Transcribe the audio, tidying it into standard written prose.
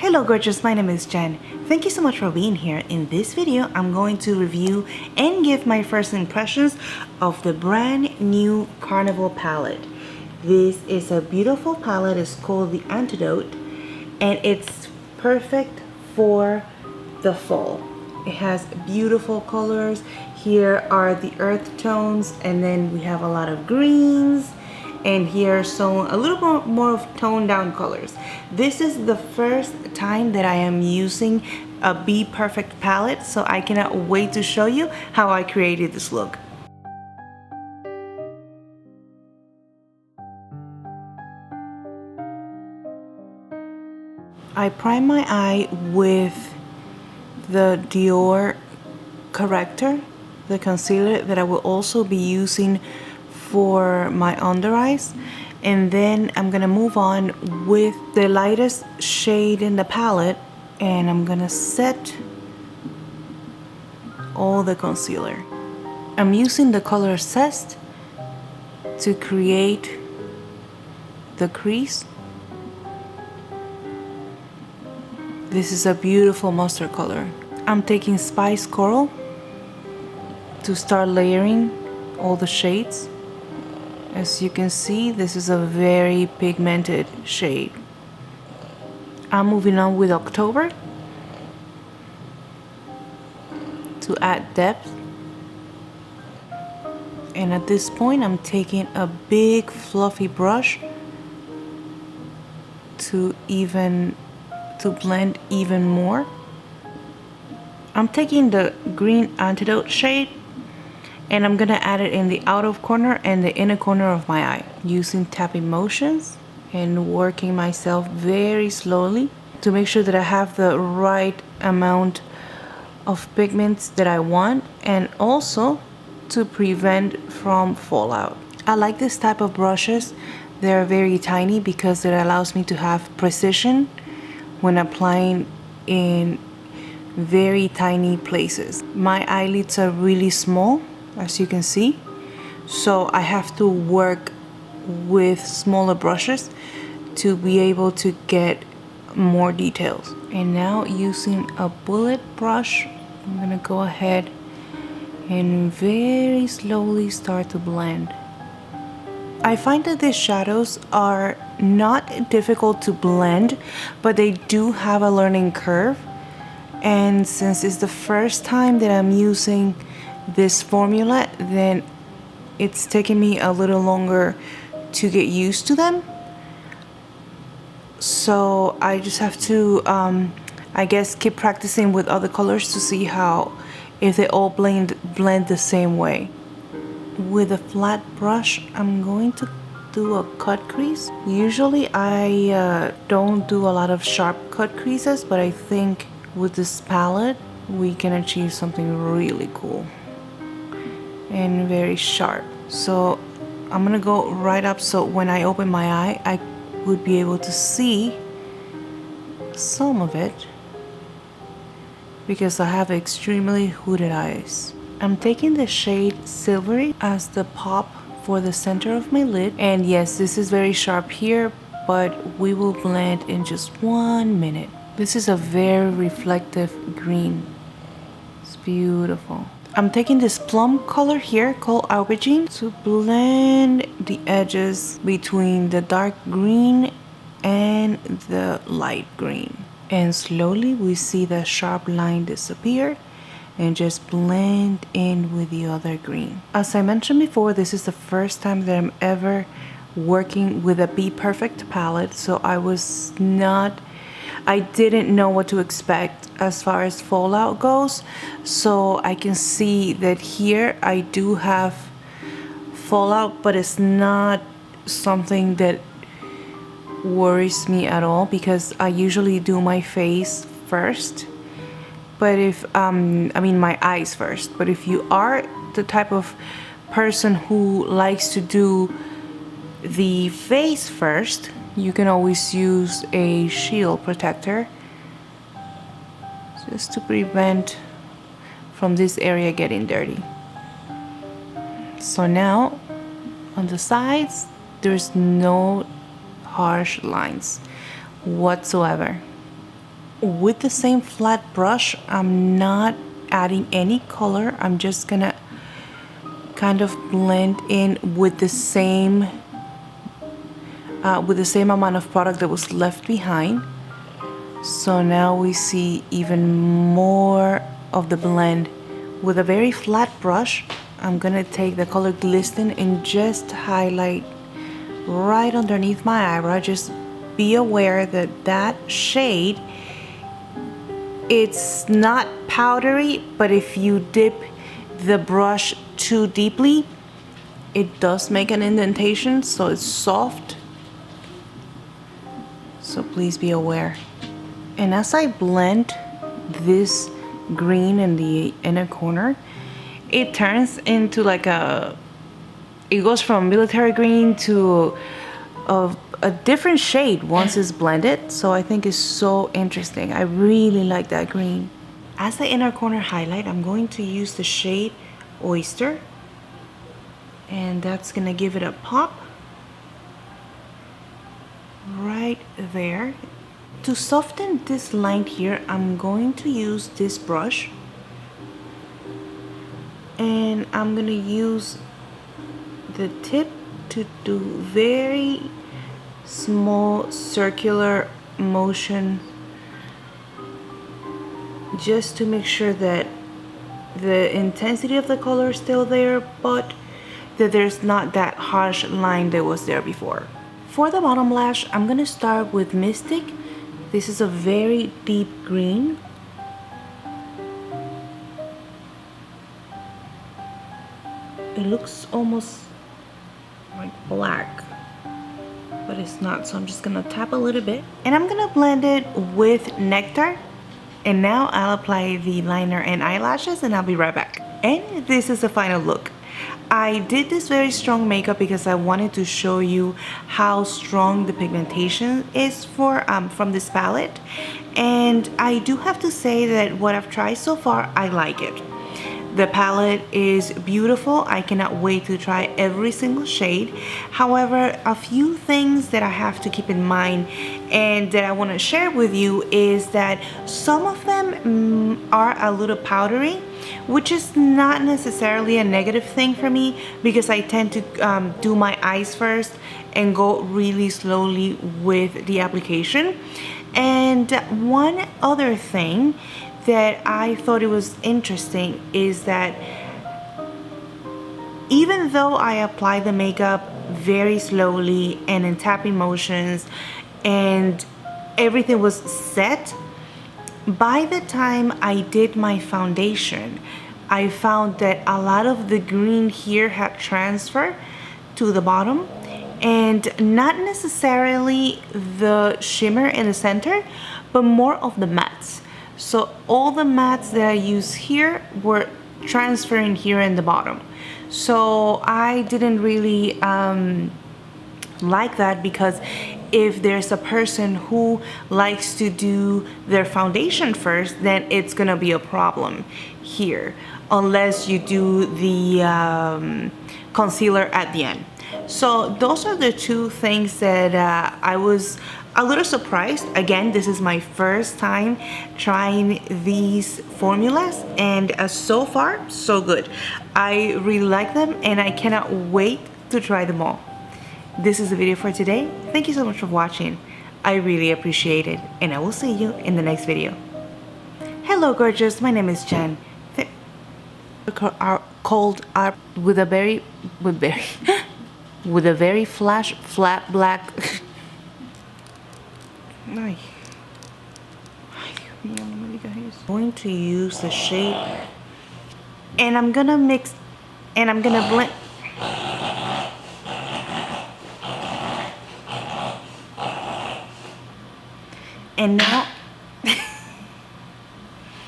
Hello gorgeous, my name is Jen. Thank you so much for being here. In this video, I'm going to review and give my first impressions of the brand new Carnival palette. This is a beautiful palette. It's called the Antidote and it's perfect for the fall. It has beautiful colors. Here are the earth tones and then we have a lot of greens. And here so a little bit more of toned down colors. This is the first time that I am using a Bperfect palette, so I cannot wait to show you how I created this look. I prime my eye with the Dior corrector, the concealer that I will also be using for my under eyes, and then I'm gonna move on with the lightest shade in the palette and I'm gonna set all the concealer. I'm using the color Zest to create the crease. This is a beautiful mustard color. I'm taking Spice Coral to start layering all the shades. As you can see, this is a very pigmented shade. I'm moving on with October to add depth. And at this point, I'm taking a big fluffy brush to blend even more. I'm taking the green Antidote shade and I'm gonna add it in the outer corner and the inner corner of my eye using tapping motions and working myself very slowly to make sure that I have the right amount of pigments that I want and also to prevent from fallout. I like this type of brushes. They're very tiny because it allows me to have precision when applying in very tiny places. My eyelids are really small, as you can see, so I have to work with smaller brushes to be able to get more details. And now using a bullet brush, I'm gonna go ahead and very slowly start to blend. I find that these shadows are not difficult to blend, but they do have a learning curve. And since it's the first time that I'm using this formula, then it's taking me a little longer to get used to them. So I just have to, I guess, keep practicing with other colors to see if they all blend the same way. With a flat brush, I'm going to do a cut crease. Usually I don't do a lot of sharp cut creases, but I think with this palette we can achieve something really cool and very sharp. So I'm gonna go right up so when I open my eye I would be able to see some of it because I have extremely hooded eyes. I'm taking the shade Silvery as the pop for the center of my lid, and yes, this is very sharp here, but we will blend in just 1 minute. This is a very reflective green. It's beautiful. I'm taking this plum color here called Aubergine to blend the edges between the dark green and the light green. And slowly we see the sharp line disappear and just blend in with the other green. As I mentioned before, this is the first time that I'm ever working with a Bperfect palette, so I didn't know what to expect as far as fallout goes. So I can see that here I do have fallout, but it's not something that worries me at all because I usually do my face first. But if, my eyes first. But if you are the type of person who likes to do the face first, you can always use a shield protector just to prevent from this area getting dirty. So now on the sides there's no harsh lines whatsoever. with the same flat brush, I'm not adding any color. I'm just gonna kind of blend in with the same amount of product that was left behind. So now we see even more of the blend. With a very flat brush, I'm gonna take the color Glisten and just highlight right underneath my eyebrow. Just be aware that that shade, it's not powdery, but if you dip the brush too deeply, it does make an indentation, so it's soft. So please be aware. And as I blend this green in the inner corner, it turns into like it goes from military green to a different shade once it's blended. So I think it's so interesting. I really like that green. As the inner corner highlight, I'm going to use the shade Oyster, and that's gonna give it a pop right there. To soften this line here, I'm going to use this brush, and I'm gonna use the tip to do very small circular motion, just to make sure that the intensity of the color is still there, but that there's not that harsh line that was there before. For the bottom lash, I'm gonna start with Mystic. This is a very deep green. It looks almost like black, but it's not, so I'm just gonna tap a little bit. And I'm gonna blend it with Nectar. And now I'll apply the liner and eyelashes, and I'll be right back. And this is the final look. I did this very strong makeup because I wanted to show you how strong the pigmentation is from this palette. And I do have to say that what I've tried so far, I like it. The palette is beautiful. I cannot wait to try every single shade. However, a few things that I have to keep in mind and that I want to share with you is that some of them are a little powdery, which is not necessarily a negative thing for me because I tend to do my eyes first and go really slowly with the application. And one other thing that I thought it was interesting is that even though I apply the makeup very slowly and in tapping motions and everything was set, by the time I did my foundation, I found that a lot of the green here had transferred to the bottom, and not necessarily the shimmer in the center, but more of the mattes. So all the mattes that I use here were transferring here in the bottom. So I didn't really like that, because if there's a person who likes to do their foundation first, then it's gonna be a problem here, unless you do the concealer at the end. So those are the two things that I was a little surprised. Again, this is my first time trying these formulas, and so far, so good. I really like them, and I cannot wait to try them all. This is the video for today. Thank you so much for watching. I really appreciate it, and I will see you in the next video. Hello, gorgeous. My name is Jen. Cold up with a very with a very flat black. I'm going to use the shade, and I'm gonna mix, and I'm gonna blend. And now